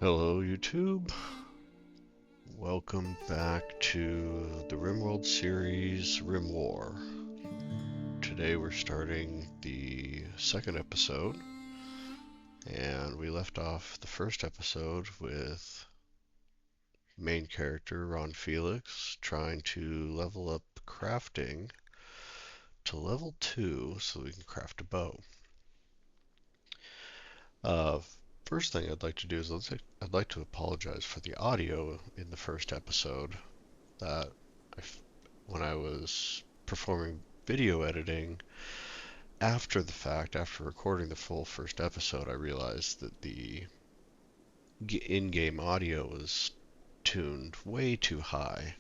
Hello YouTube, welcome back to the Rimworld series RimWar. Today we're starting the second episode, and we left off the first episode with main character Ron Felix trying to level up crafting to level 2 so we can craft a bow. First thing I'd like to do is I'd like to apologize for the audio in the first episode. That when I was performing video editing after the fact, after recording the full first episode, I realized that the in-game audio was tuned way too high.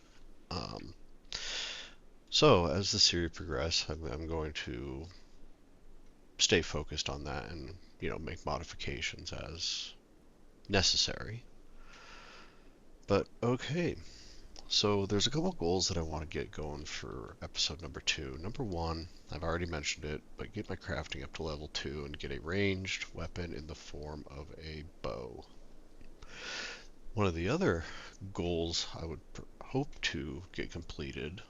So as the series progresses, I'm going to stay focused on that and make modifications as necessary. But okay. So there's a couple goals that I want to get going for episode number 2. Number 1, I've already mentioned it, but get my crafting up to level 2 and get a ranged weapon in the form of a bow. One of the other goals I would hope to get completed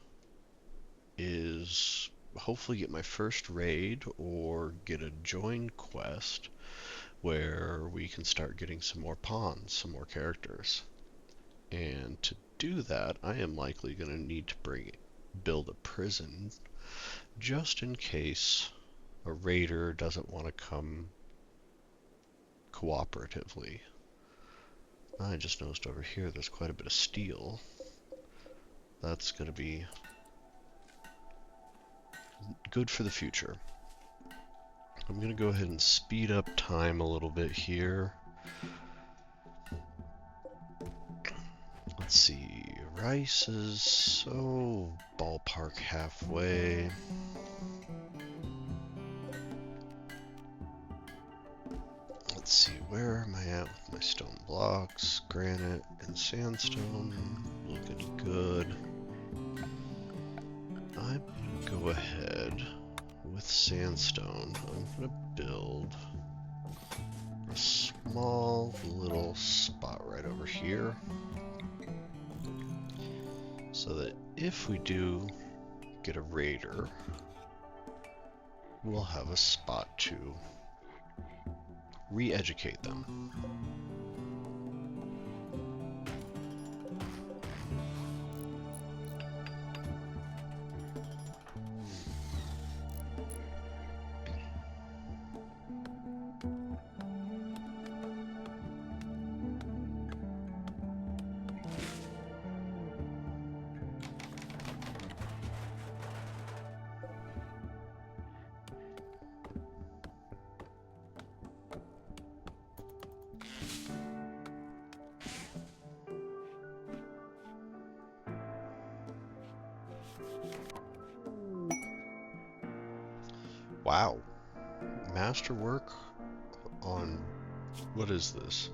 is hopefully get my first raid or get a join quest where we can start getting some more pawns, some more characters. And to do that, I am likely going to need to build a prison just in case a raider doesn't want to come cooperatively. I just noticed over here there's quite a bit of steel. That's going to be good for the future. I'm going to go ahead and speed up time a little bit here. Let's see, rice is so ballpark halfway. Let's see, where am I at with my stone blocks? Granite and sandstone, looking good. I'm gonna go ahead with sandstone. I'm gonna build a small little spot right over here, so that if we do get a raider, we'll have a spot to re-educate them. Wow. Masterwork on, what is this?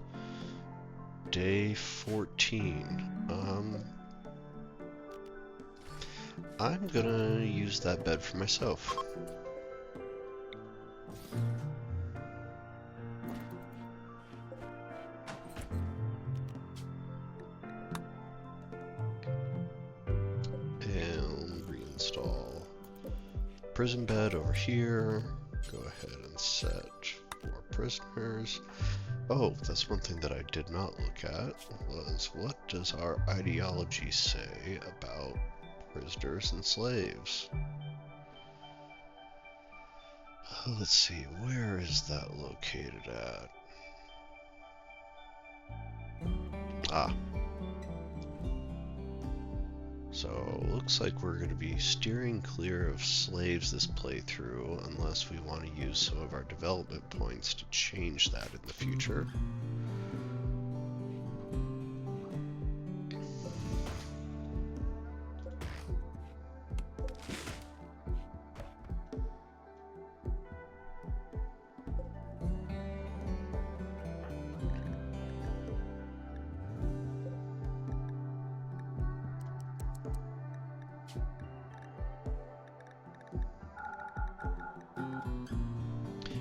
Day 14. I'm gonna use that bed for myself. And reinstall prison bed over here. Go ahead and set 4 prisoners. Oh, that's one thing that I did not look at, was what does our ideology say about prisoners and slaves? Let's see, where is that located at? Ah. So, looks like we're going to be steering clear of slaves this playthrough, unless we want to use some of our development points to change that in the future.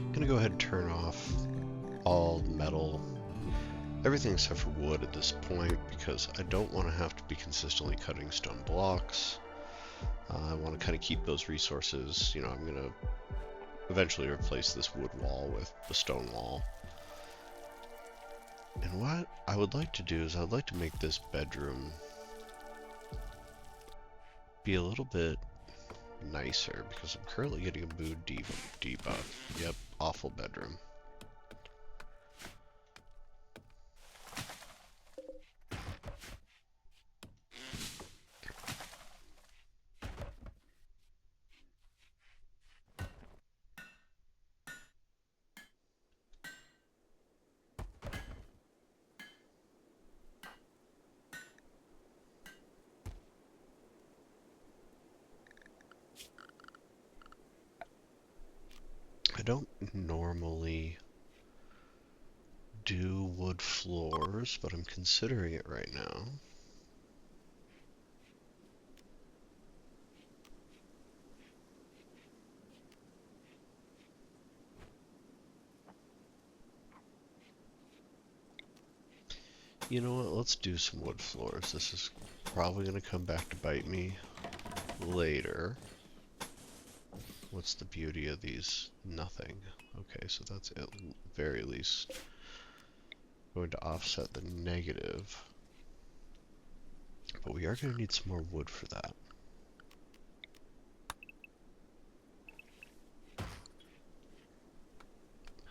I'm gonna go ahead and turn off all metal everything except for wood at this point, because I don't want to have to be consistently cutting stone blocks. I want to kind of keep those resources. You know, I'm going to eventually replace this wood wall with the stone wall. And what I would like to do is I'd like to make this bedroom be a little bit nicer, because I'm currently getting a mood debuff. Yep, awful bedroom. I don't normally do wood floors, but I'm considering it right now. You know what, let's do some wood floors. This is probably going to come back to bite me later. What's the beauty of these? Nothing. Okay, so that's at very least going to offset the negative. But we are going to need some more wood for that.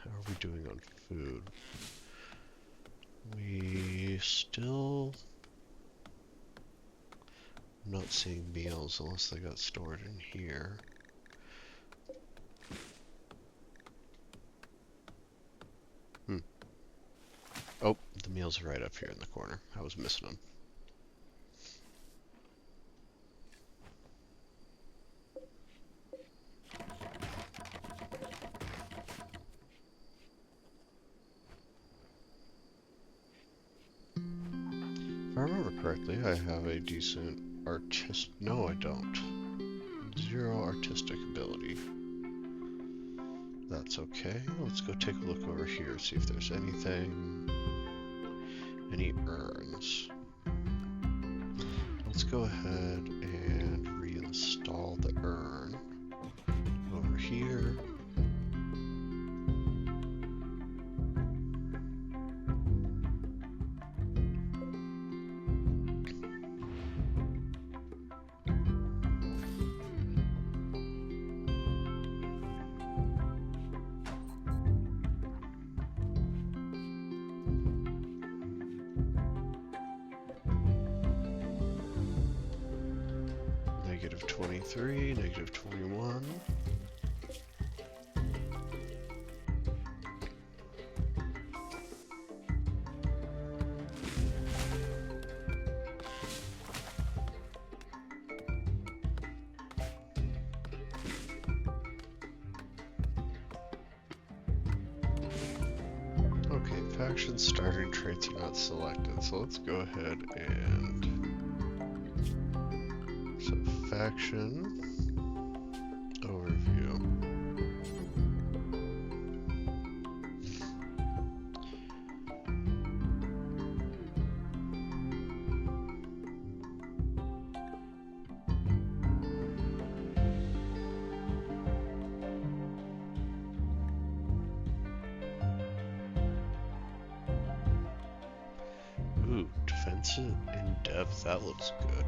How are we doing on food? We still... I'm not seeing meals unless they got stored in here. Oh, the meals are right up here in the corner. I was missing them. If I remember correctly, I have a decent no, I don't. 0 artistic ability. That's okay. Let's go take a look over here, see if there's anything. Any urns. Let's go ahead and reinstall the urn over here. Negative 23, negative 21. Okay, faction starting traits are not selected, so let's go ahead and... So, faction overview. Ooh, defensive in depth, that looks good.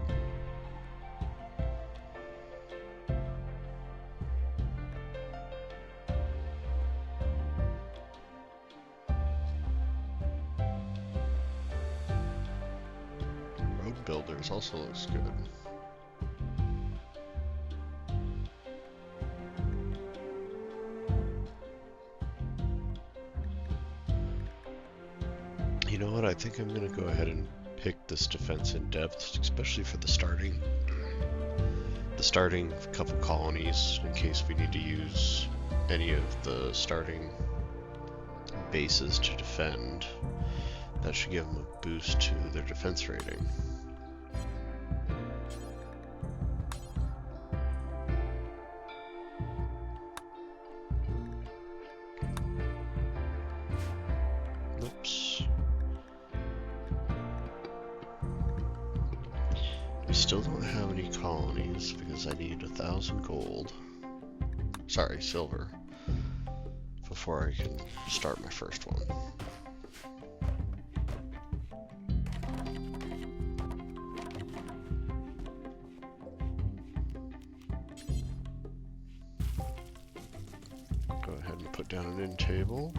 Builders also looks good. You know what, I think I'm gonna go ahead and pick this defense in depth, especially for the starting couple colonies, in case we need to use any of the starting bases to defend. That should give them a boost to their defense rating. Oops. Still don't have any colonies because I need 1,000 gold. Sorry, silver. Before I can start my first one. Go ahead and put down an end table.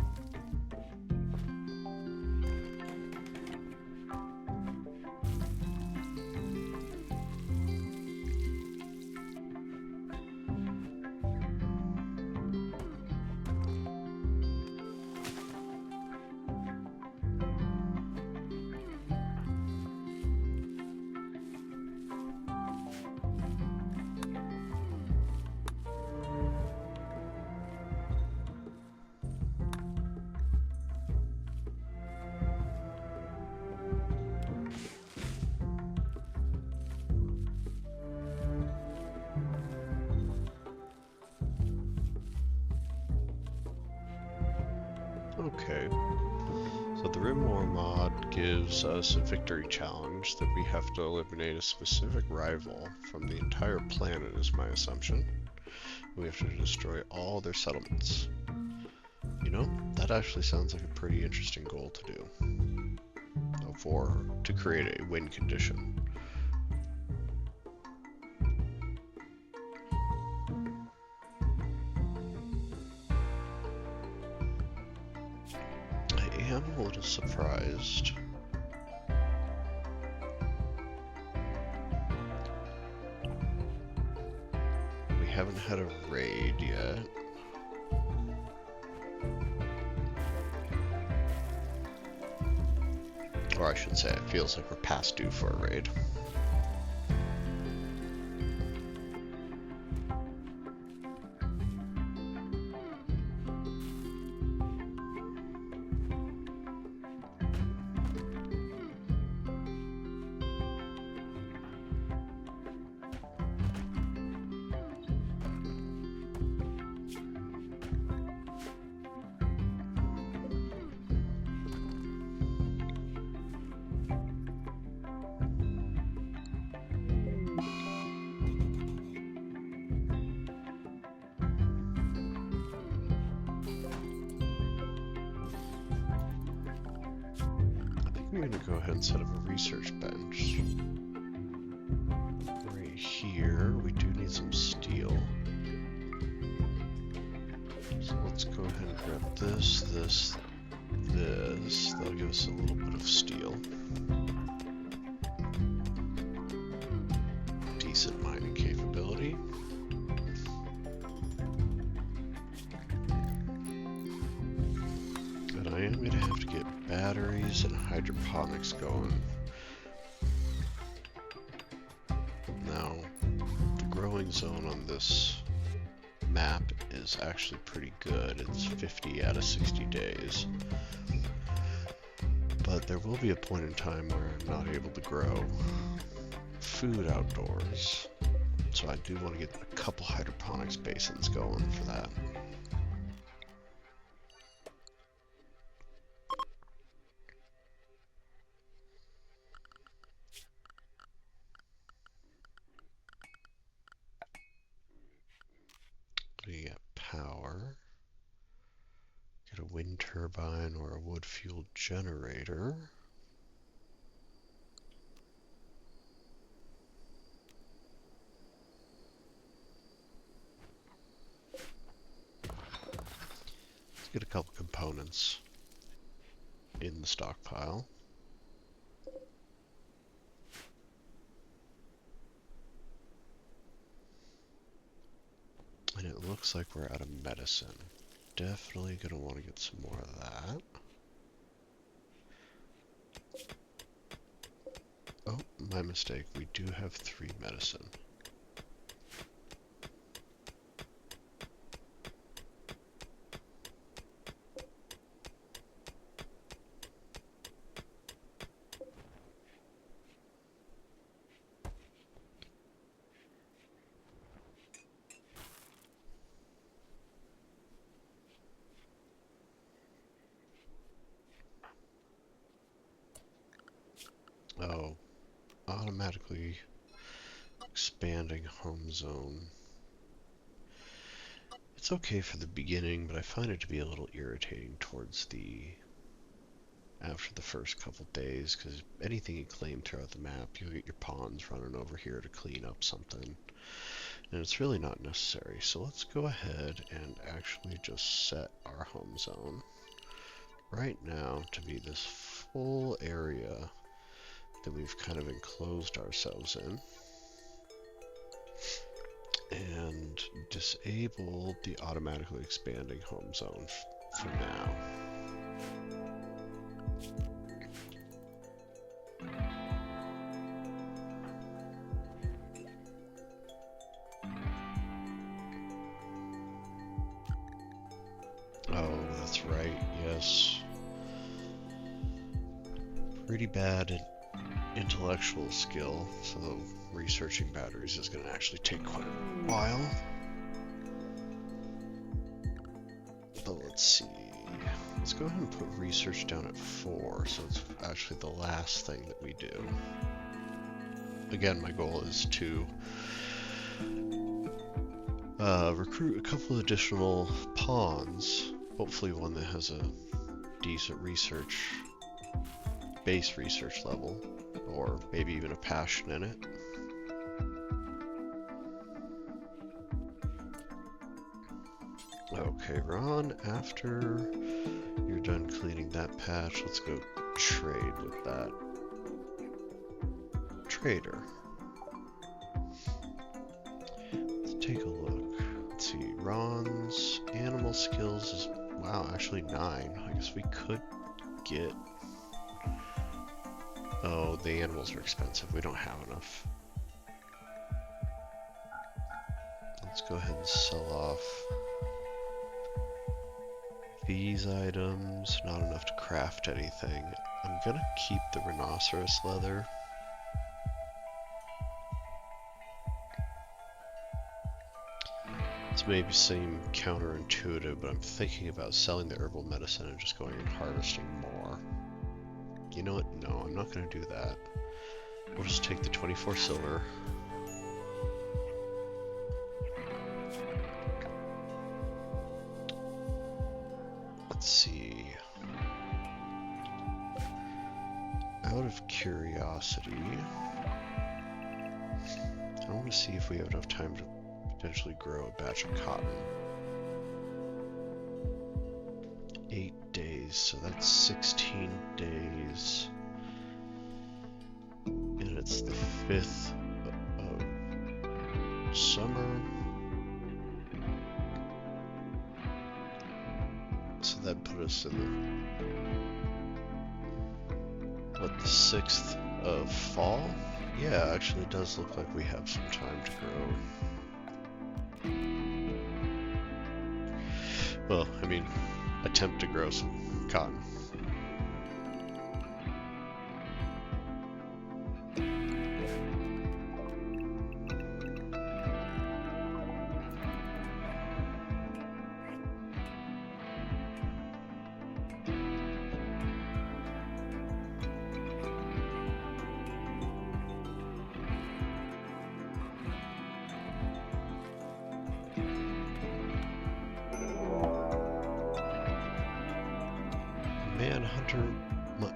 Okay, so the RimWar mod gives us a victory challenge that we have to eliminate a specific rival from the entire planet, is my assumption. We have to destroy all their settlements. You know, that actually sounds like a pretty interesting goal to do. To create a win condition. I am a little surprised. We haven't had a raid yet. Or I should say, it feels like we're past due for a raid. I'm going to go ahead and set up a research bench. Right here, we do need some steel. So let's go ahead and grab this, this, this. That'll give us a little bit of steel. Decent mining capability. And I am going to have to get batteries and hydroponics going. Now, the growing zone on this map is actually pretty good. It's 50 out of 60 days. But there will be a point in time where I'm not able to grow food outdoors. So I do want to get a couple hydroponics basins going for that. We get power. Get a wind turbine or a wood-fueled generator. Let's get a couple components in the stockpile. And it looks like we're out of medicine. Definitely gonna want to get some more of that. Oh, my mistake. We do have 3 medicine. Oh, automatically expanding home zone. It's okay for the beginning, but I find it to be a little irritating towards after the first couple days, because anything you claim throughout the map, you'll get your pawns running over here to clean up something. And it's really not necessary. So let's go ahead and actually just set our home zone right now to be this full area that we've kind of enclosed ourselves in. And disable the automatically expanding home zone for now. Oh, that's right, yes. Pretty bad at intellectual skill, so researching batteries is going to actually take quite a while. But let's see. Let's go ahead and put research down at 4, so it's actually the last thing that we do. Again, my goal is to recruit a couple additional pawns, hopefully one that has a decent base research level, or maybe even a passion in it. Okay, Ron, after you're done cleaning that patch, let's go trade with that trader. Let's take a look. Let's see, Ron's animal skills is, wow, actually 9. I guess we could get... Oh, the animals are expensive. We don't have enough. Let's go ahead and sell off these items. Not enough to craft anything. I'm gonna keep the rhinoceros leather. This may seem counterintuitive, but I'm thinking about selling the herbal medicine and just going and harvesting more. You know what? No, I'm not going to do that. We'll just take the 24 silver. Let's see. Out of curiosity, I want to see if we have enough time to potentially grow a batch of cotton. 8 days, so that's 16 days. And it's the 5th of summer. So that put us in the, what, the 6th of fall? Yeah, actually it does look like we have some time to grow. Well, I mean, attempt to grow some cotton.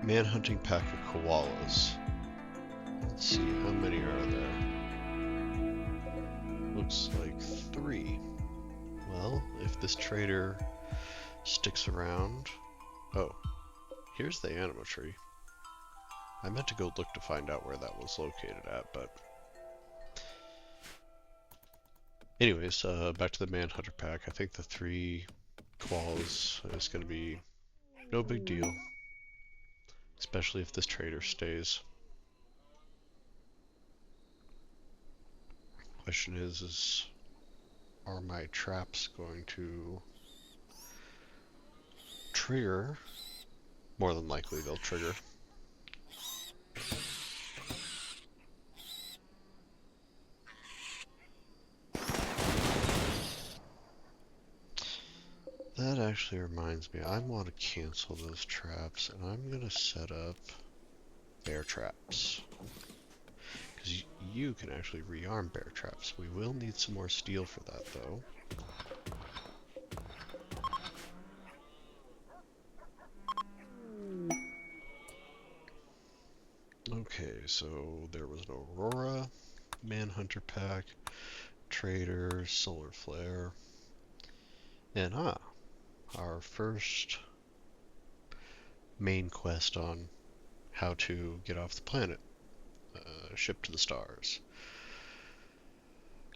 Manhunting pack of koalas. Let's see, how many are there? Looks like 3. Well, if this trader sticks around... Oh, here's the anima tree. I meant to go look to find out where that was located at, but... Anyways, back to the Manhunter pack. I think the 3 koalas is going to be no big deal. Especially if this trader stays. Question is are my traps going to trigger? More than likely they'll trigger. That actually reminds me, I want to cancel those traps, and I'm going to set up bear traps. because you can actually rearm bear traps. We will need some more steel for that, though. Okay, so there was an Aurora, Manhunter Pack, Trader, Solar Flare, and our first main quest on how to get off the planet, ship to the stars.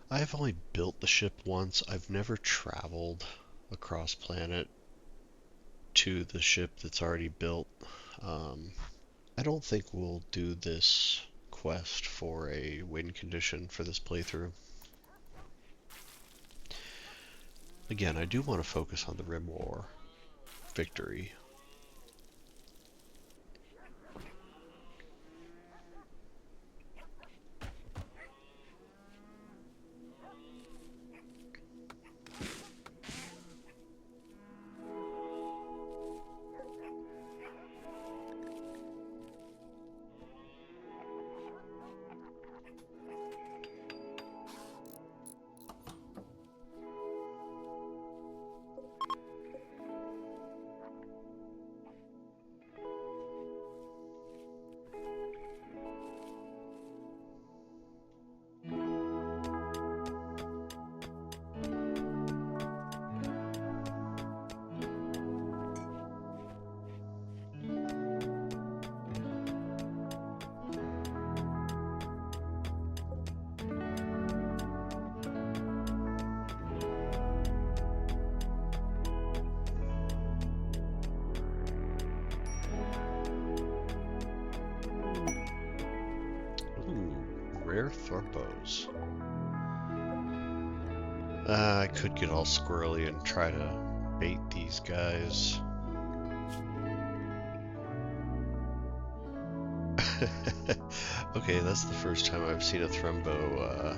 I've only built the ship once. I've never traveled across planet to the ship that's already built. I don't think we'll do this quest for a win condition for this playthrough. Again, I do want to focus on the RimWar victory. Rare Thorpos. I could get all squirrely and try to bait these guys. Okay, that's the first time I've seen a Thrumbo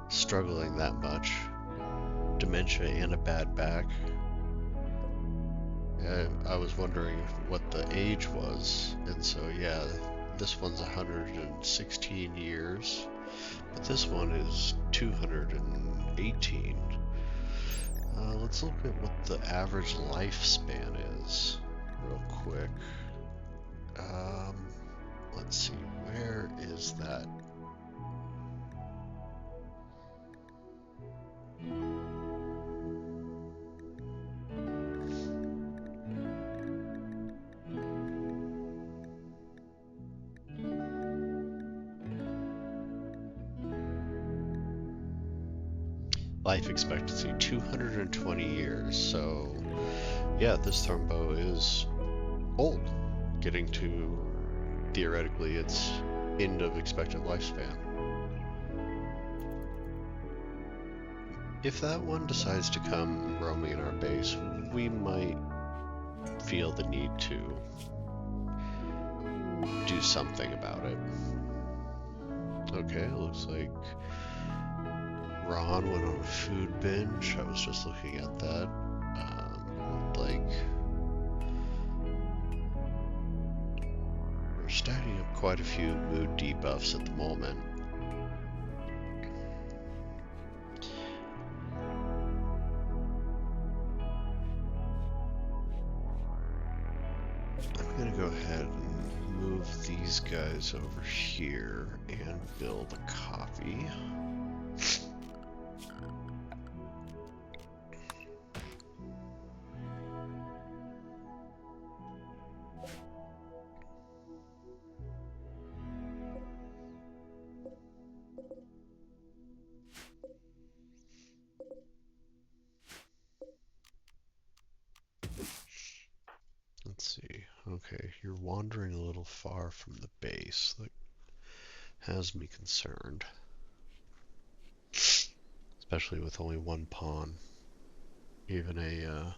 struggling that much. Dementia and a bad back. I was wondering what the age was, and so yeah, this one's 116 years, but this one is 218. Let's look at what the average lifespan is real quick. Let's see, where is that? Life expectancy 220 years. So yeah, this Thrumbo is old, getting to theoretically its end of expected lifespan. If that one decides to come roaming in our base, we might feel the need to do something about it. Okay, looks like Ron went on a food binge. I was just looking at that. Looked like we're stacking up quite a few mood debuffs at the moment. I'm gonna go ahead and move these guys over here and build a copy. Let's see. Okay, you're wandering a little far from the base. That has me concerned. Especially with only one pawn. Even a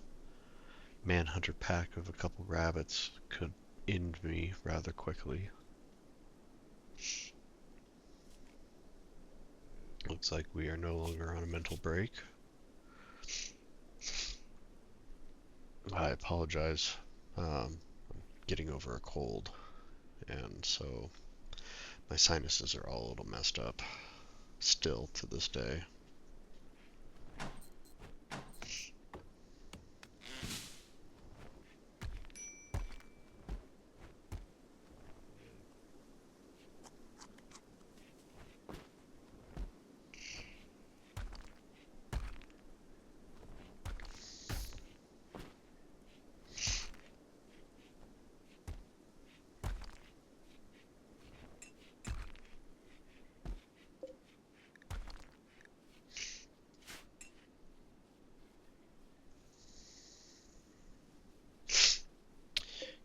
manhunter pack of a couple rabbits could end me rather quickly. Looks like we are no longer on a mental break. I apologize. I'm getting over a cold, and so My sinuses are all a little messed up still to this day.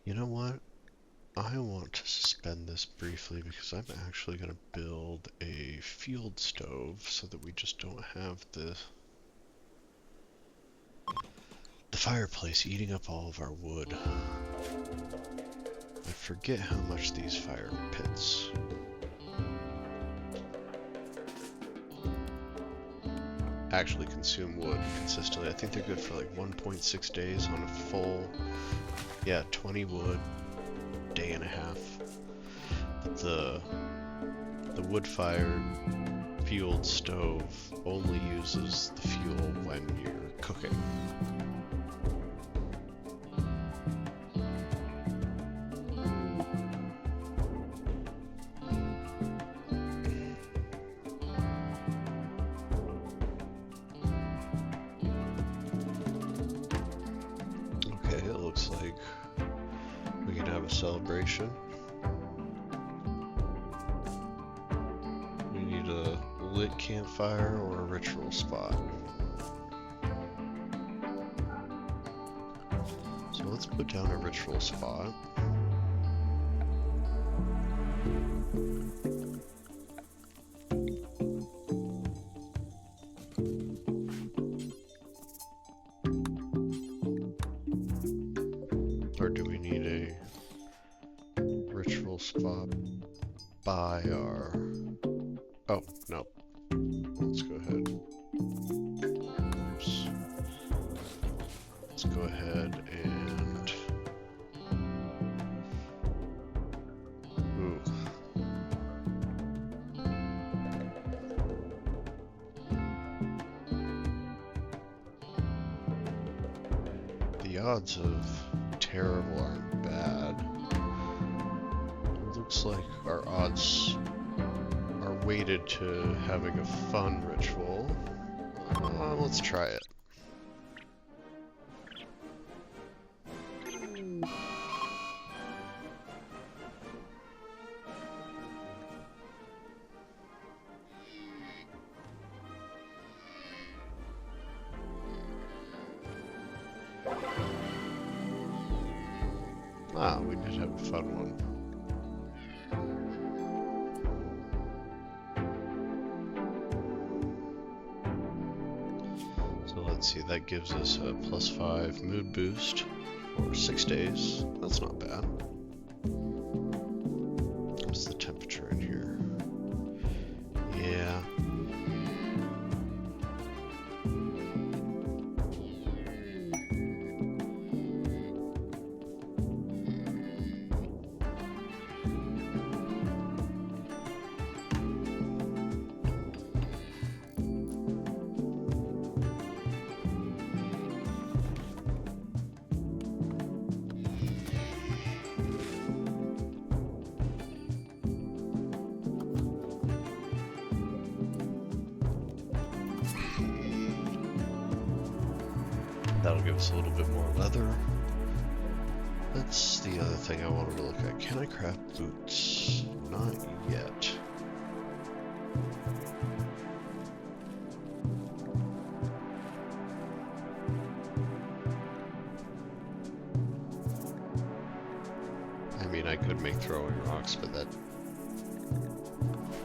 You know what? I want to suspend this briefly because I'm actually going to build a field stove so that we just don't have the fireplace eating up all of our wood. I forget how much these fire pits actually consume wood consistently. I think they're good for like 1.6 days on a full, yeah, 20 wood, day and a half. But the wood-fired fueled stove only uses the fuel when you're cooking. Okay, it looks like we can have a celebration. We need a lit campfire or a ritual spot. So let's put down a ritual spot. Or do we need a ritual spot by our... Oh, no. Let's go ahead. Oops. Let's go ahead and... Ooh. The odds of terrible aren't bad. It looks like our odds are weighted to having a fun ritual. Let's try it. Ah, we did have a fun one. So let's see, that gives us a +5 mood boost for 6 days. That's not bad. What's the temperature in here? Yeah. That'll give us a little bit more leather. That's the other thing I wanted to look at. Can I craft boots? Not yet. I mean, I could make throwing rocks, but that...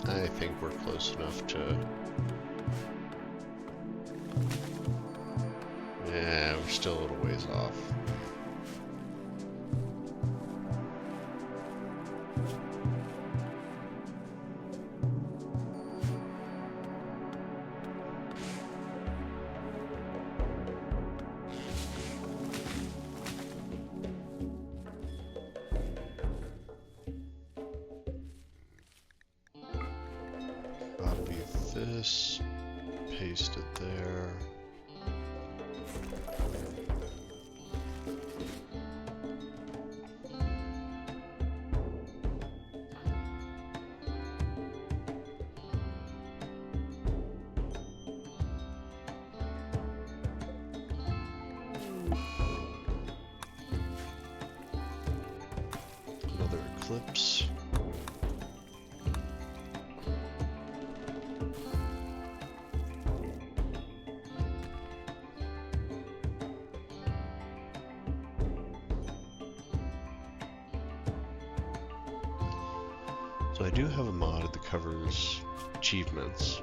I think we're close enough to... Yeah, we're still a little ways off. this, paste it there. Another eclipse. So I do have a mod that covers achievements.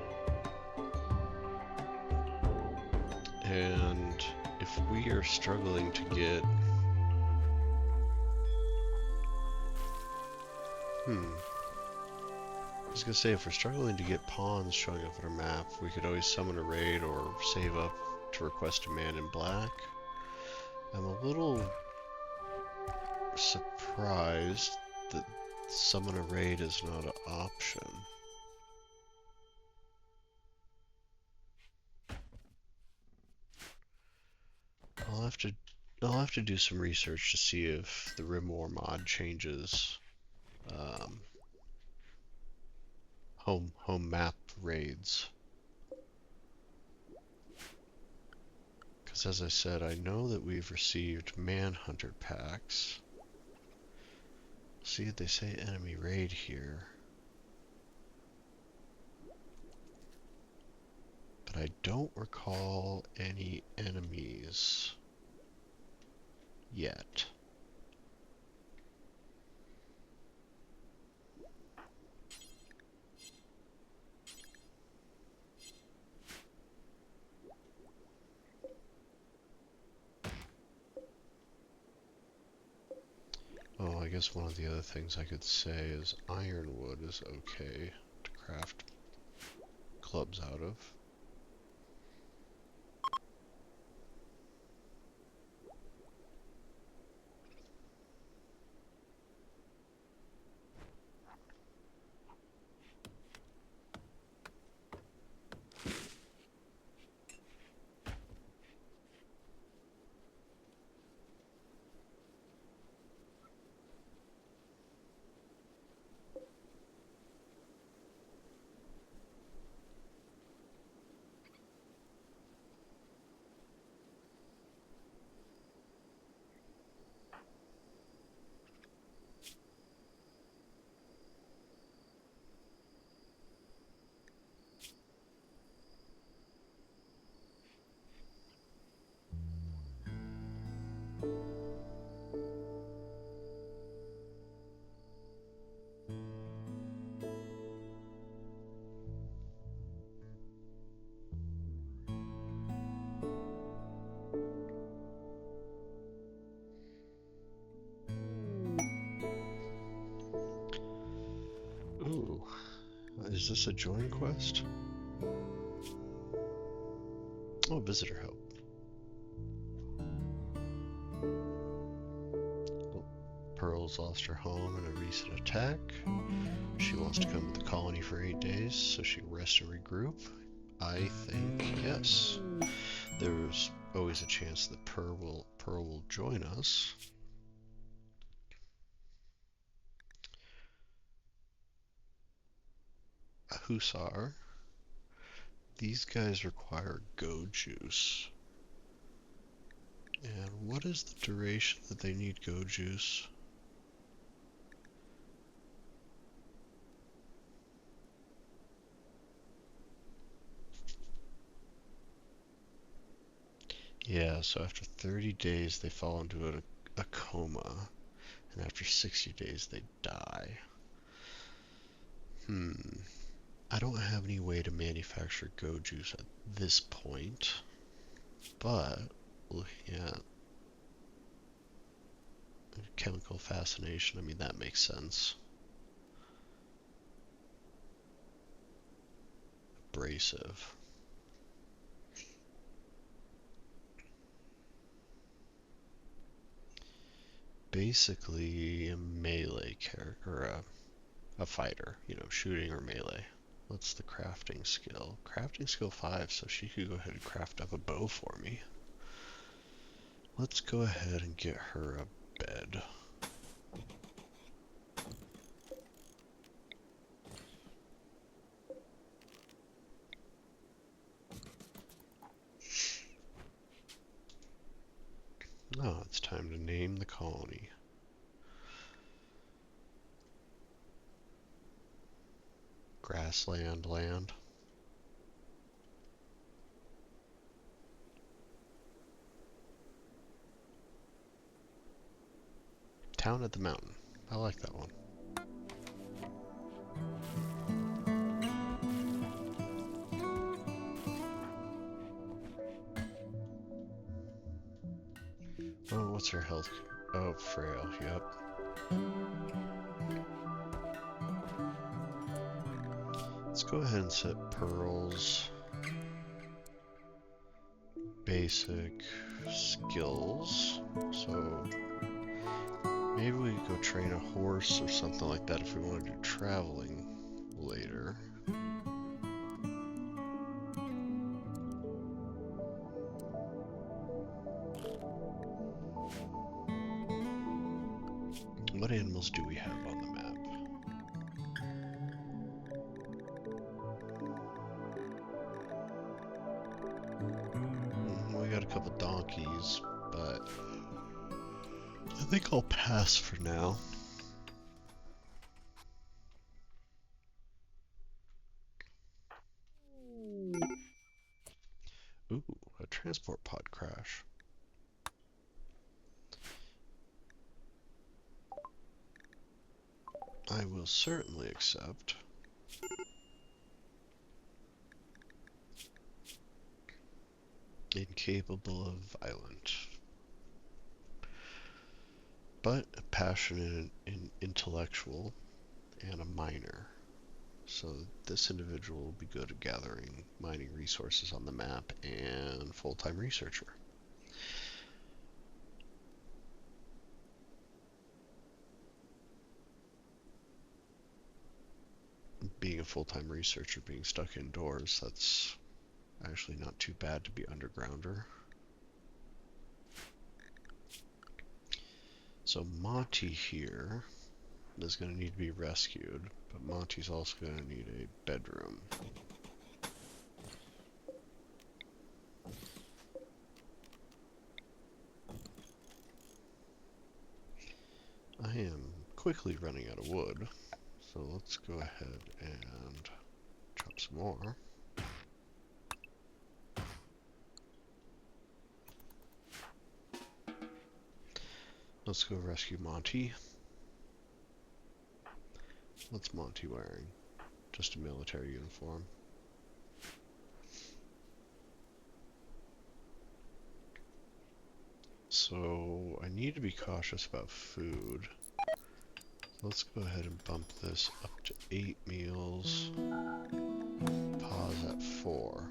And if we are struggling to get... I was gonna say, if we're struggling to get pawns showing up on our map, we could always summon a raid or save up to request a man in black. I'm a little surprised that summon a raid is not an option. I'll have to do some research to see if the RimWar mod changes home map raids. Because as I said, I know that we've received Manhunter packs. See, they say enemy raid here. But I don't recall any enemies yet. Oh, I guess one of the other things I could say is ironwood is okay to craft clubs out of. Ooh, is this a join quest? Oh, visitor help. Oh, Pearl's lost her home in a recent attack. She wants to come to the colony for 8 days so she can rest and regroup. I think yes. There's always a chance that Pearl will join us. A hussar. These guys require go juice. And what is the duration that they need go juice? Yeah, so after 30 days they fall into a coma, and after 60 days they die. I don't have any way to manufacture go juice at this point, but looking at chemical fascination, I mean, that makes sense. Abrasive. Basically a melee character, or a fighter, you know, shooting or melee. What's the crafting skill? Crafting skill 5, so she could go ahead and craft up a bow for me. Let's go ahead and get her a bed. Oh, it's time to name the colony. Grassland land. Town at the mountain. I like that one. Oh, what's her health? Oh, frail, yep. Let's go ahead and set pearls. Basic skills. So maybe we could go train a horse or something like that if we want to do traveling later. What animals do we have on the map? We got a couple donkeys, but I think I'll pass for now. Ooh, a transport pod crash. I will certainly accept. Incapable of violent. But a passionate and intellectual and a miner. So this individual will be good at gathering mining resources on the map and full-time researcher. Being a full-time researcher, being stuck indoors, that's actually not too bad to be undergrounder. So Monty here is going to need to be rescued, but Monty's also going to need a bedroom. I am quickly running out of wood, so let's go ahead and chop some more. Let's go rescue Monty. What's Monty wearing? Just a military uniform. So I need to be cautious about food. Let's go ahead and bump this up to 8 meals. Pause at 4.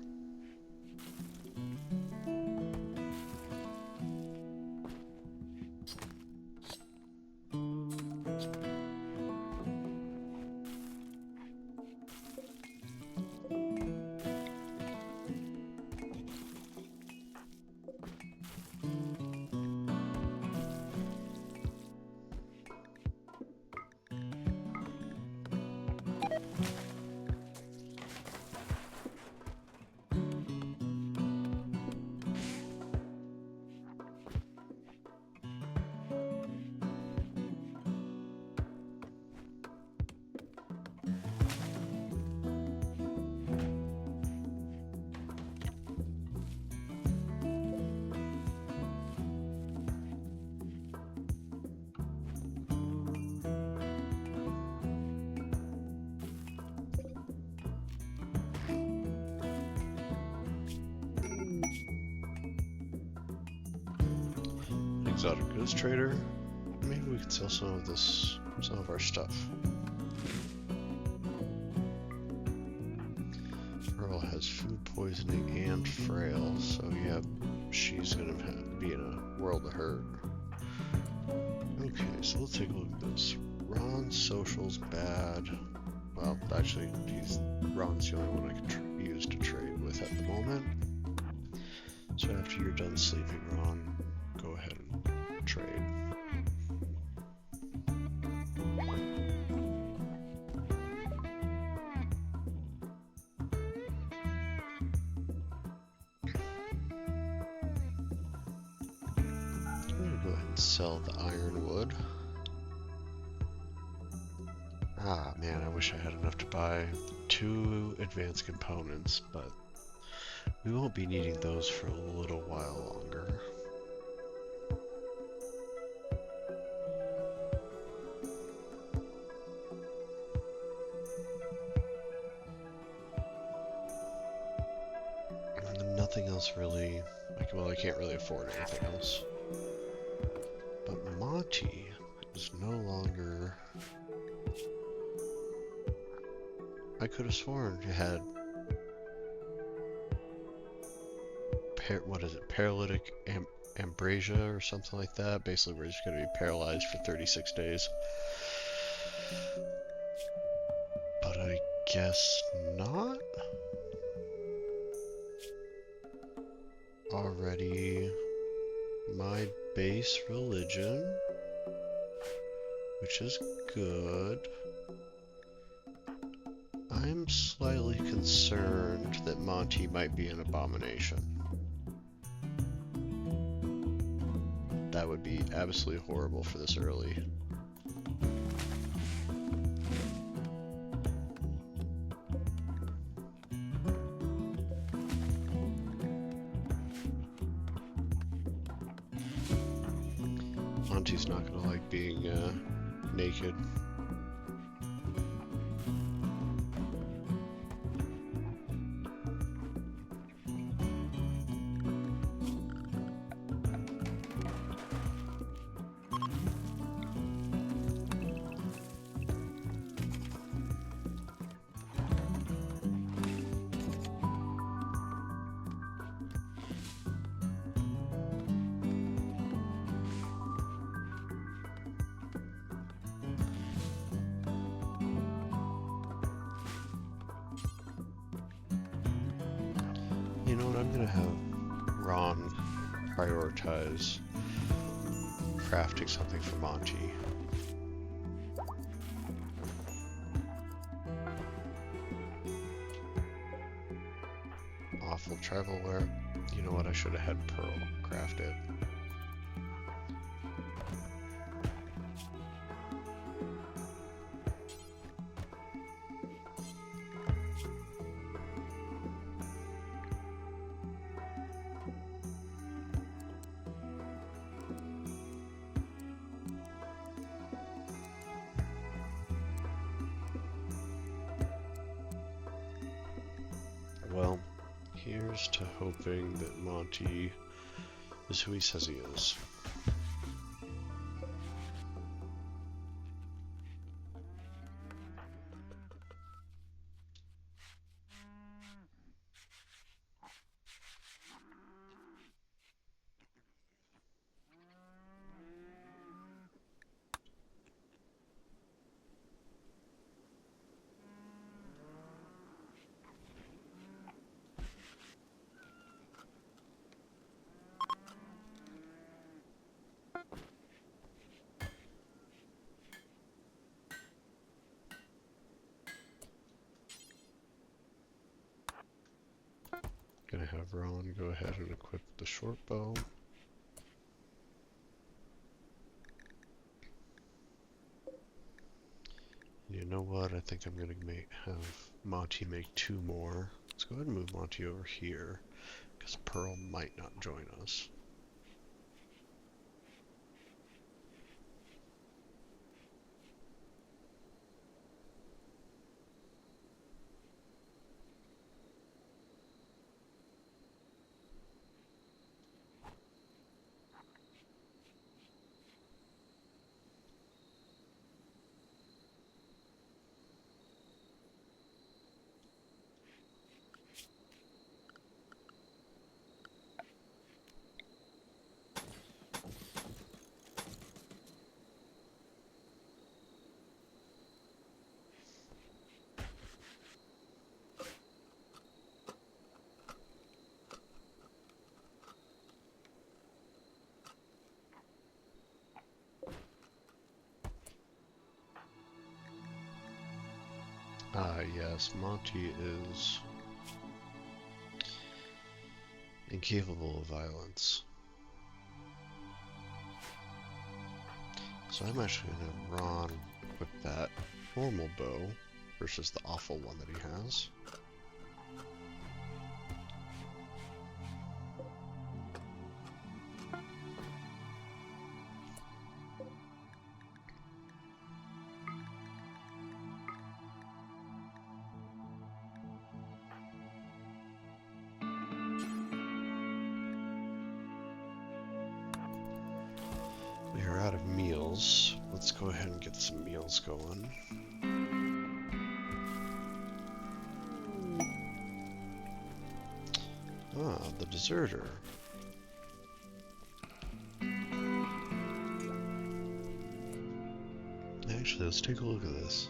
Exotic goods trader. Maybe we could sell some of our stuff. Pearl has food poisoning and frail, so yeah, she's gonna be in a world of hurt. Okay, so let's take a look at this. Ron's social's bad. Well, actually, Ron's the only one I can use to trade with at the moment. So after you're done sleeping, Ron, go ahead and trade. I'm gonna go ahead and sell the ironwood. Ah, man, I wish I had enough to buy 2 advanced components, but we won't be needing those for a little while longer. And nothing else really, like, well, I can't really afford anything else. But Monty is no longer... I could have sworn it had... what is it? Paralytic Ambrasia or something like that. Basically, we're just going to be paralyzed for 36 days. But I guess not? Already my base religion, which is good. I'm slightly concerned that Monty might be an abomination. That would be absolutely horrible for this early. Monty's not gonna like being naked. You know what, I'm gonna have Ron prioritize crafting something for Monty. Awful travelware. You know what, I should have had Pearl craft it. Well, here's to hoping that Monty is who he says he is. Gonna have Ron go ahead and equip the short bow. You know what? I think I'm gonna have Monty make 2 more. Let's go ahead and move Monty over here, because Pearl might not join us. Ah, yes, Monty is incapable of violence. So I'm actually gonna Ron with that normal bow versus the awful one that he has. We are out of meals. Let's go ahead and get some meals going. Ah, the deserter. Actually, let's take a look at this.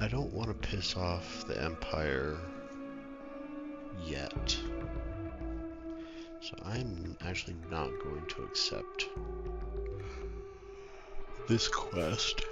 I don't want to piss off the Empire yet. So I'm actually not going to accept this quest.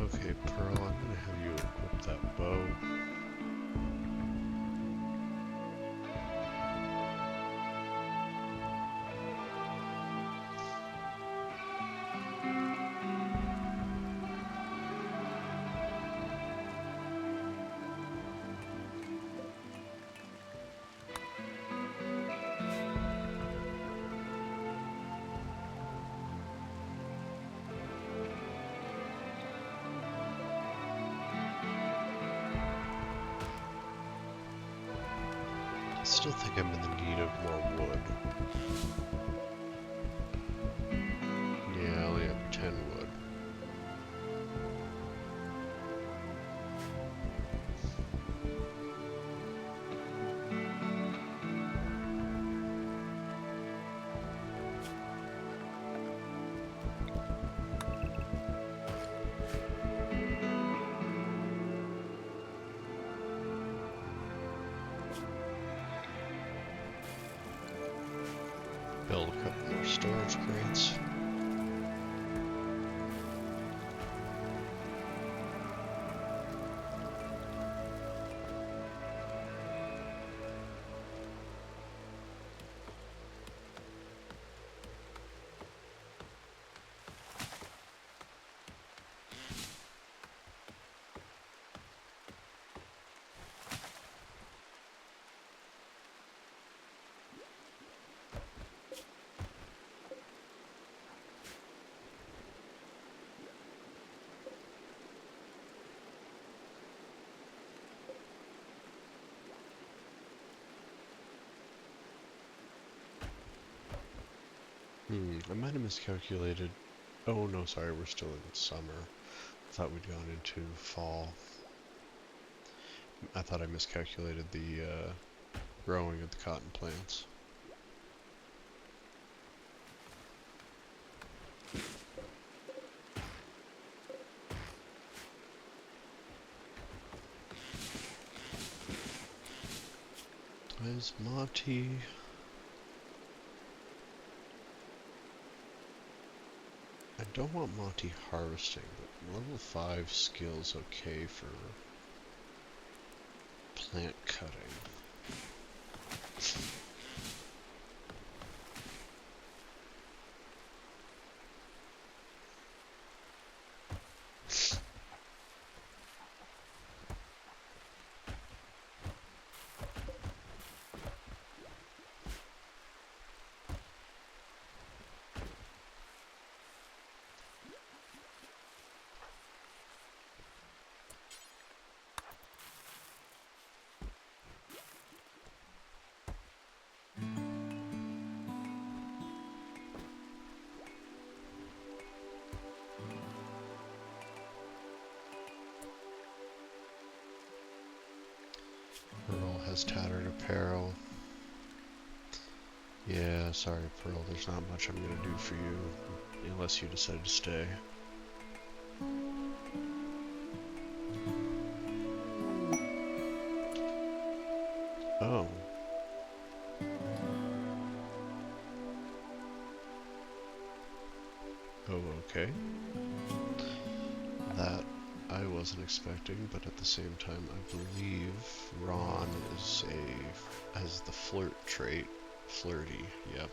Okay, Pearl, I'm gonna have you equip that bow. I still think I'm in the need of more wood. Yeah, I only have 10 wood. Build a couple more storage crates. I might have miscalculated. Oh no, sorry, we're still in summer. I thought we'd gone into fall. I thought I miscalculated the growing of the cotton plants. Where's Monty? I don't want Monty harvesting, but level 5 skill's okay for Plant cutting. Pearl has tattered apparel. Yeah, sorry Pearl, there's not much I'm gonna do for you, unless you decide to stay. Oh. Oh, okay. That I wasn't expecting, but at the same time, I believe Ron has the flirt trait. Flirty, yep.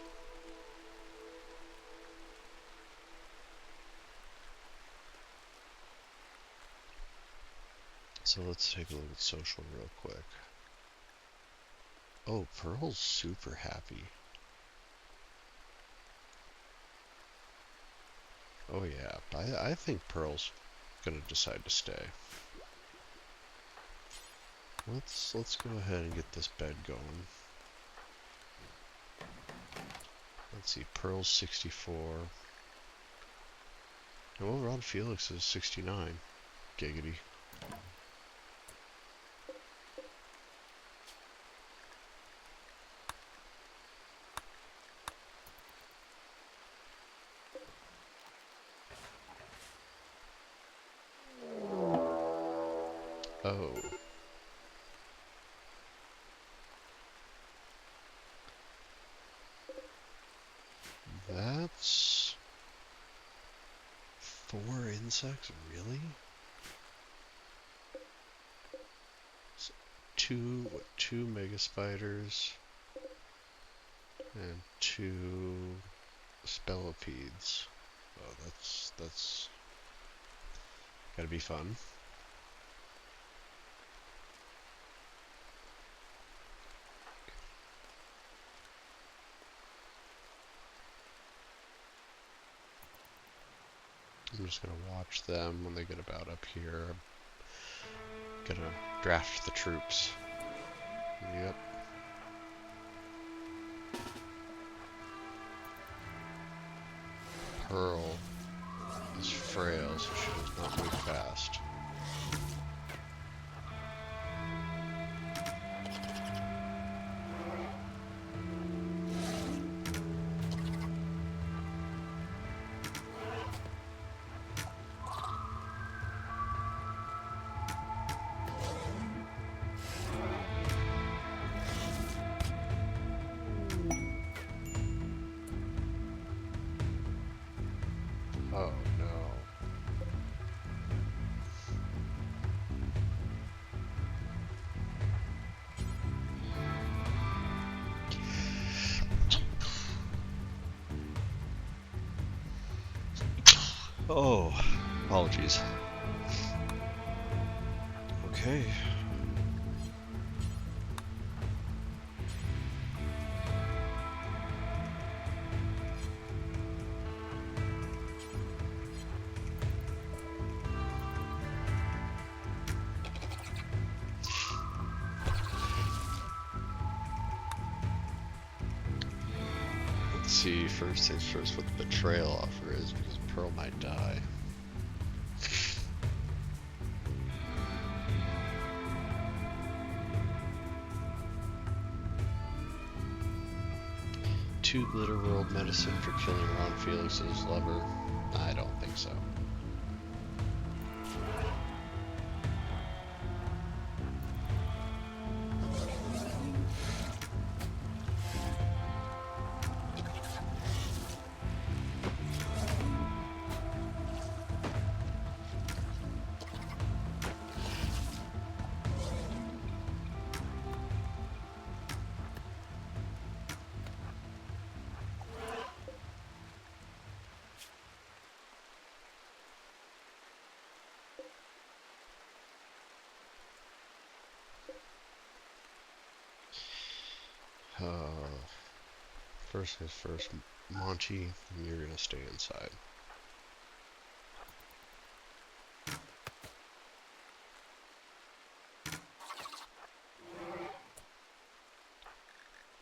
So let's take a look at social real quick. Oh, Pearl's super happy. Oh yeah, I think Pearl's gonna decide to stay. Let's go ahead and get this bed going. Let's see, Pearl's 64. Oh, Ron Felix is 69. Giggity. Oh. That's 4 insects, really? So two mega spiders and 2 spellipedes. Oh, that's gotta be fun. I'm just gonna watch them when they get about up here. I'm gonna draft the troops. Yep. Pearl is frail, so she does not move fast. Oh no. Oh, apologies. Okay. Let's see, first things first, what the betrayal offer is, because Pearl might die. Two Glitter World medicine for killing Ron Felix's lover? I don't think so. First things first, Monty, you're gonna stay inside.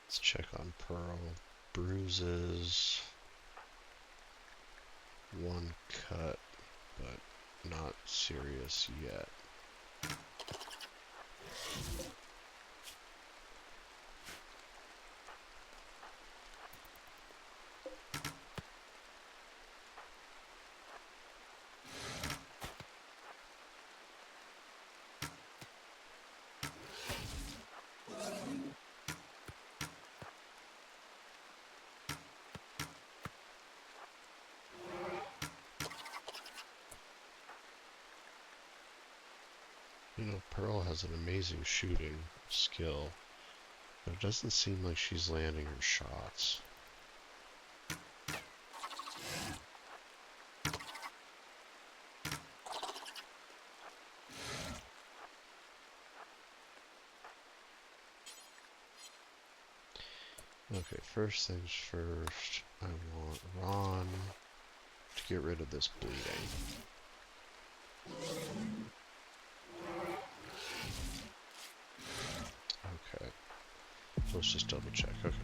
Let's check on Pearl. Bruises. One cut, but not serious yet. You know, Pearl has an amazing shooting skill, but it doesn't seem like she's landing her shots. Okay, first things first, I want Ron to get rid of this bleeding. Okay, let's just double check. Okay.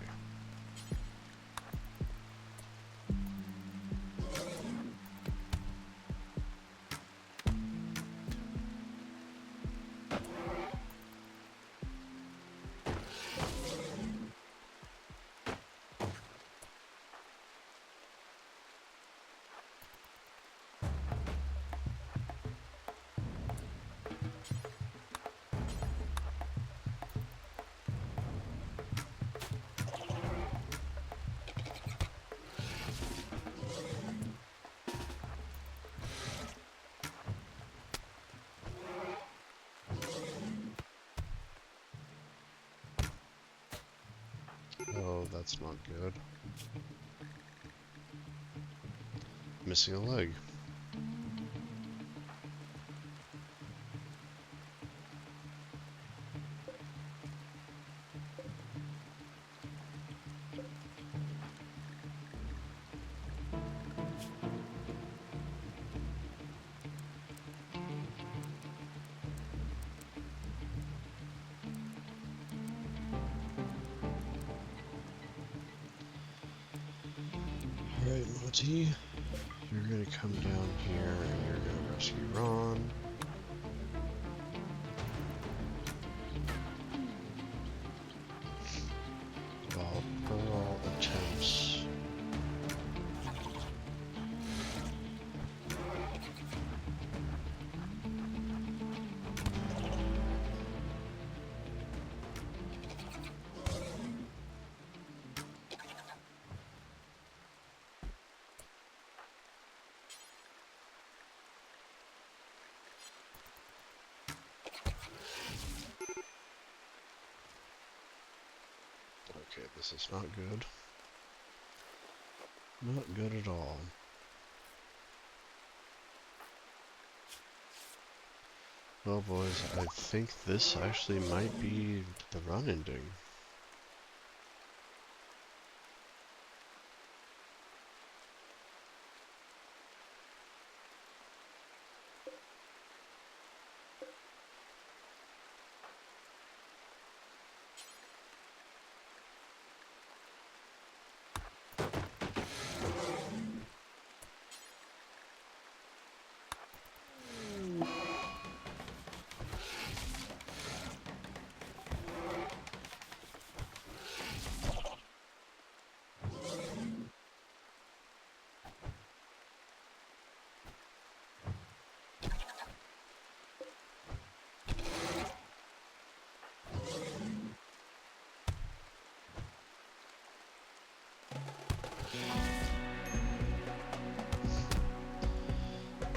Oh, that's not good. Missing a leg. Alright, Monty, you're gonna come down here and you're gonna rescue Ron. While Pearl attempts okay, this is not good. Not good at all. Well, boys, I think this actually might be the run ending.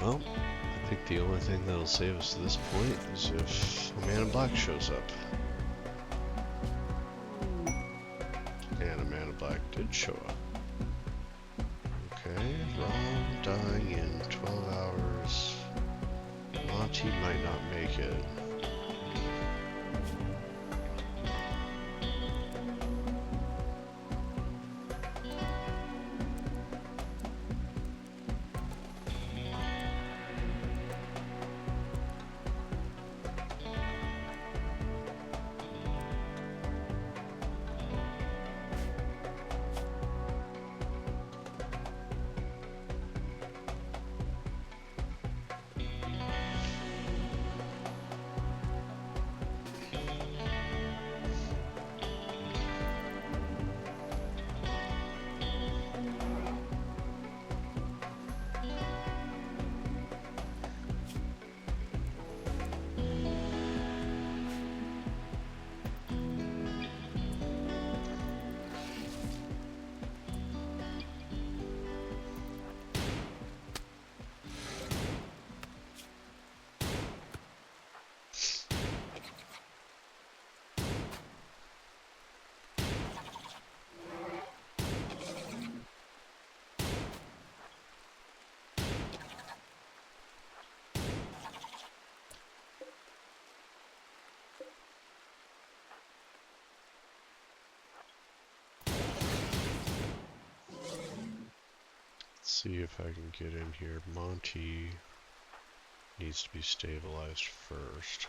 Well, I think the only thing that'll save us to this point is if a man in black shows up. And a man in black did show up. Okay, Ron dying in 12 hours. Monty might not make it. see if I can get in here. Monty needs to be stabilized first.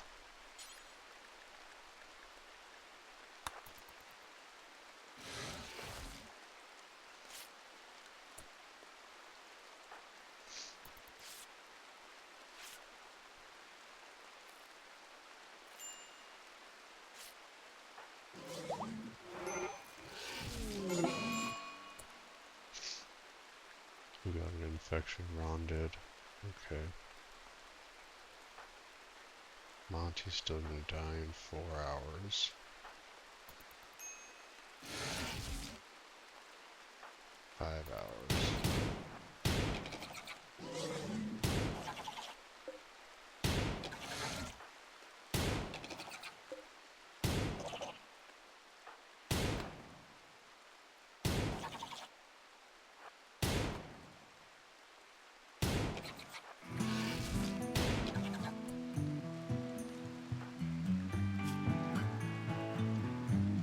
We got an infection, Ron did. Okay. Monty's still gonna die in 4 hours. 5 hours.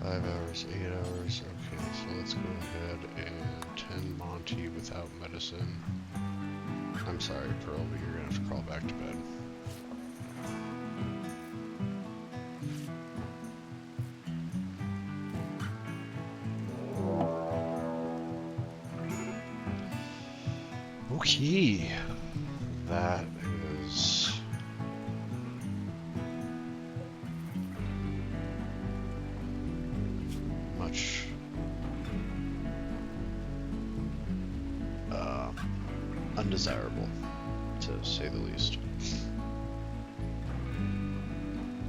Hours, 8 hours. Okay, so let's go ahead and tend Monty without medicine. I'm sorry, Pearl, but you're gonna have to crawl back to bed. Okay, that is much undesirable, to say the least.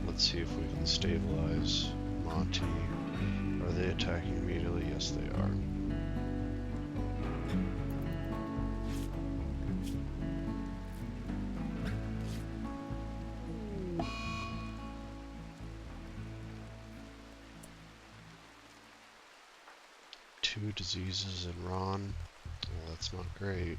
Let's see if we can stabilize Monty. Are they attacking immediately? Yes, they are. Two diseases in Ron. Well, that's not great.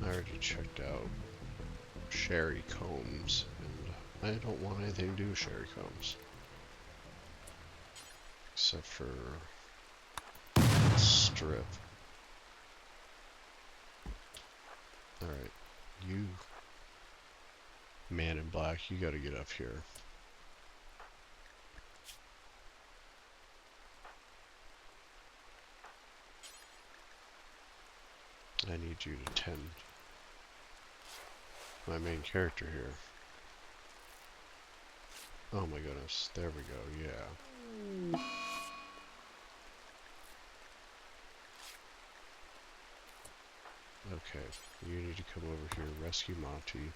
I already checked out Sherry Combs, and I don't want anything to do with Sherry Combs. Except for Strip. Alright, you man in black, you gotta get up here. I need you to tend my main character here. Oh my goodness, there we go, yeah. Okay, you need to come over here, rescue Monty.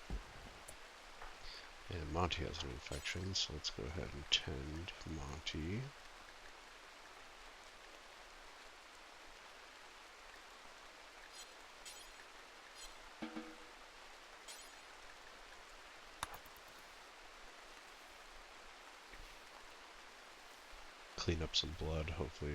And Monty has an infection, so let's go ahead and tend Monty. Clean up some blood, hopefully.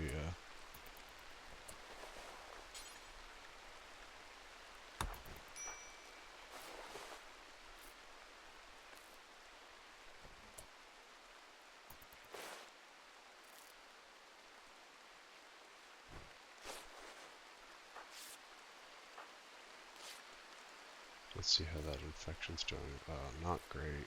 Let's see how that infection's doing. Not great.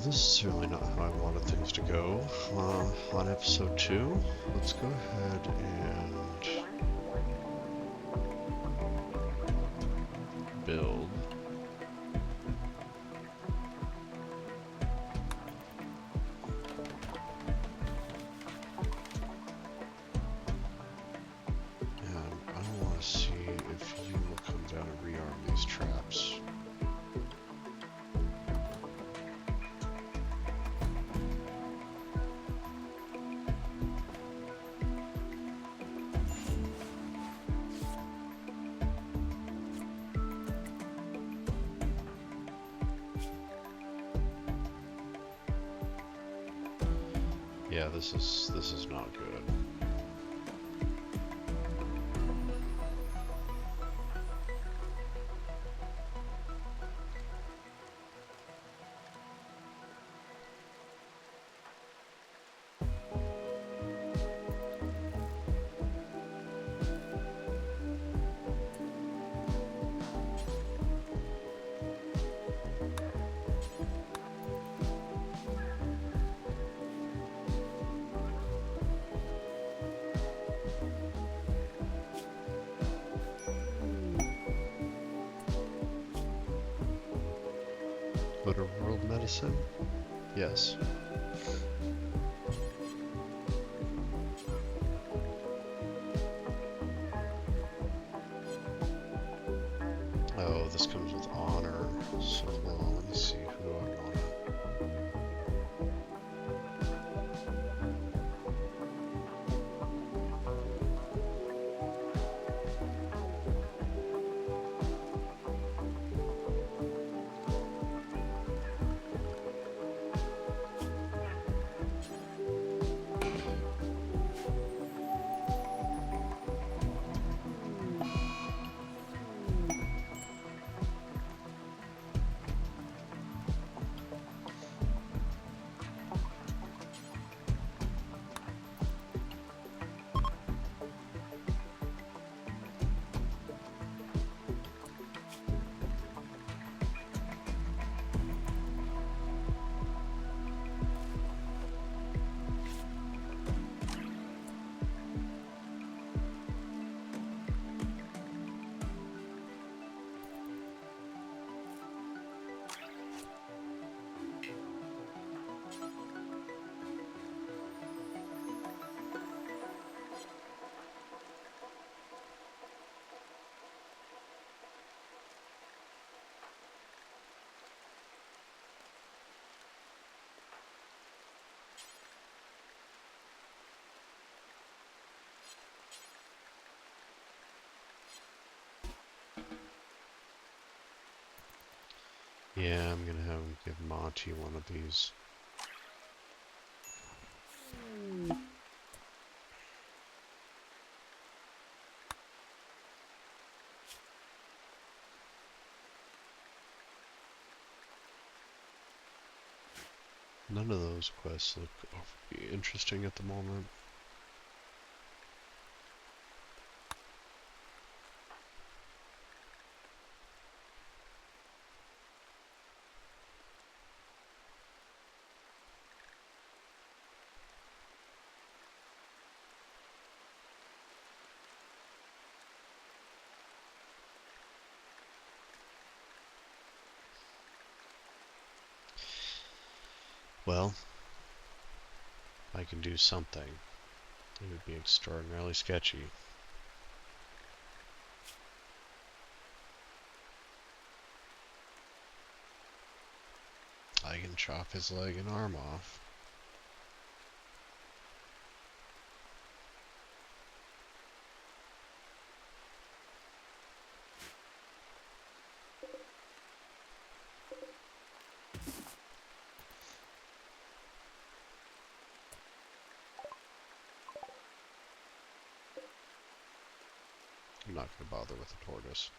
this is certainly not how I wanted things to go. On episode 2, let's go ahead and build. And I want to see if you will come down and rearm these traps. Yeah, this is not good. Rimworld medicine? Yes. Oh, this comes with honor. So hold on, let me see who I want. Yeah, I'm gonna have him give Monty one of these. None of those quests look interesting at the moment. Well, I can do something. It would be extraordinarily sketchy. I can chop his leg and arm off. I'm not going to bother with the tortoise.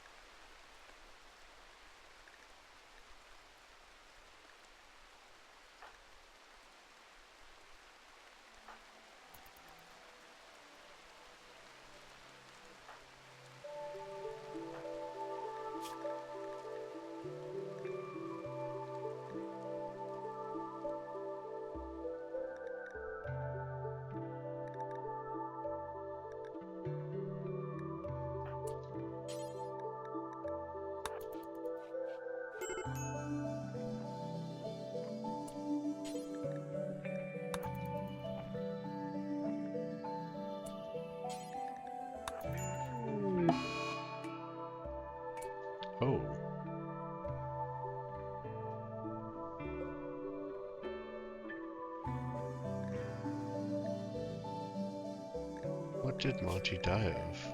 What did Monty die of?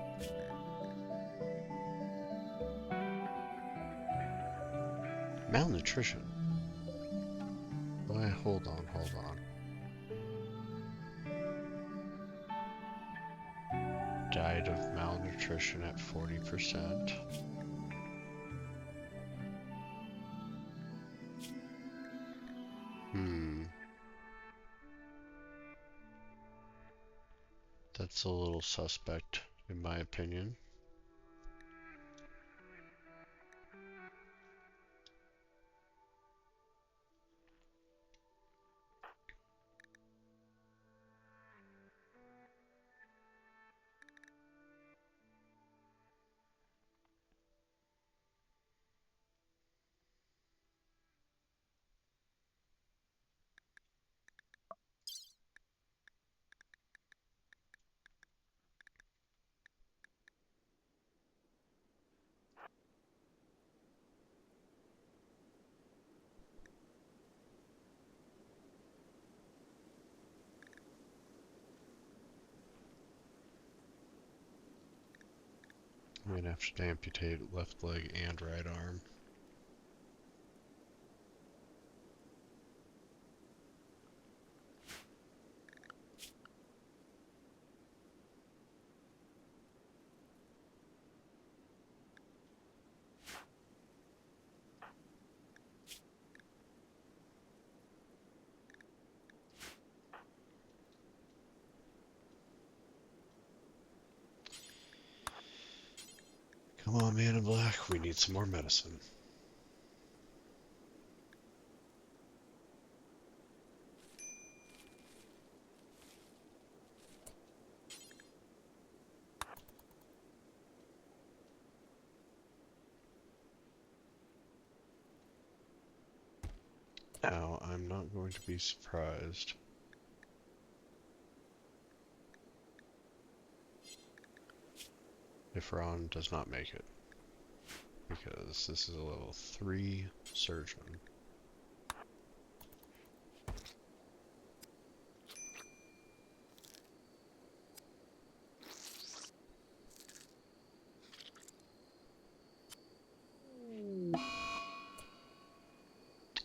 Malnutrition. Why, hold on. Died of malnutrition at 40%. That's a little suspect, in my opinion. I'm gonna have to amputate left leg and right arm. Come on, man in black, we need some more medicine. Now, I'm not going to be surprised if Ron does not make it, because this is a level 3 surgeon.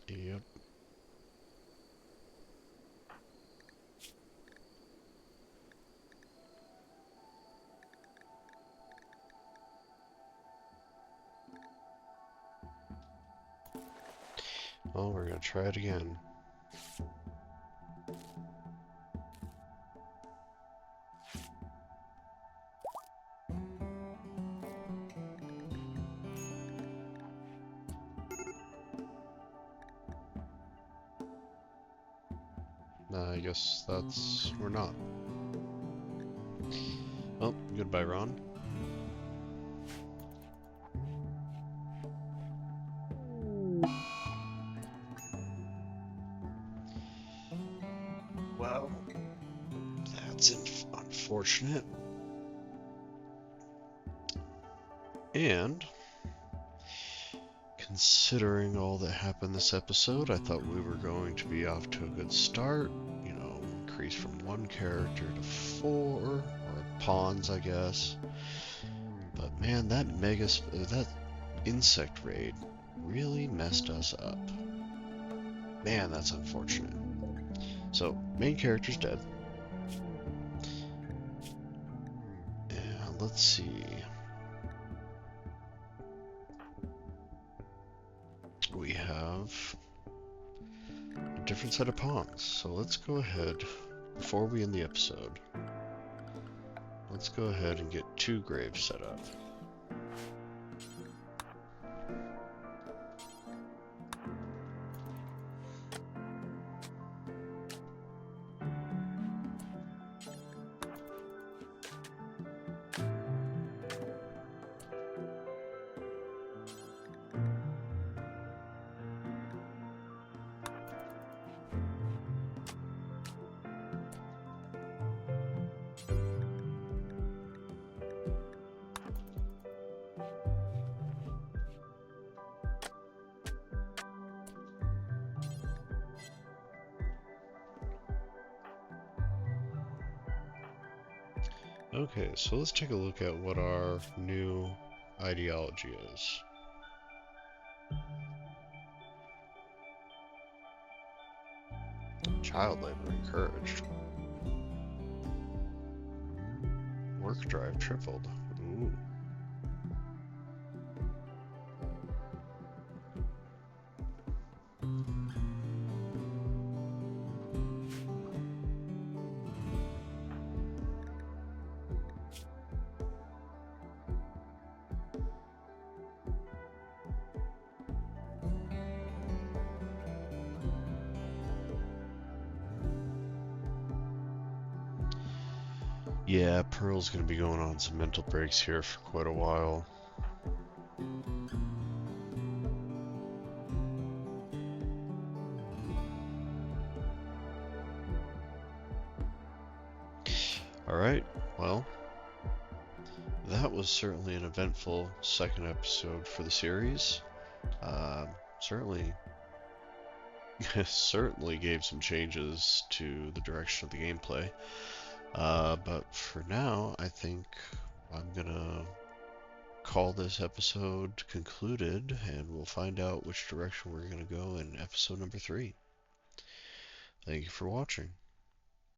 Yep. Well, we're gonna try it again. I guess we're not. Well, goodbye, Ron. Well, that's unfortunate. And considering all that happened this episode, I thought we were going to be off to a good start. You know, increase from 1 character to 4, or pawns, I guess. But man, that insect raid really messed us up. Man, that's unfortunate. So, main character's dead. And let's see. We have a different set of pawns. So let's go ahead, before we end the episode, let's go ahead and get 2 graves set up. Okay, so let's take a look at what our new ideology is. Child labor encouraged. Work drive tripled. Ooh. Yeah, Pearl's gonna be going on some mental breaks here for quite a while. Alright, well, that was certainly an eventful second episode for the series. Certainly certainly gave some changes to the direction of the gameplay. But for now, I think I'm gonna call this episode concluded, and we'll find out which direction we're gonna go in episode number 3. Thank you for watching.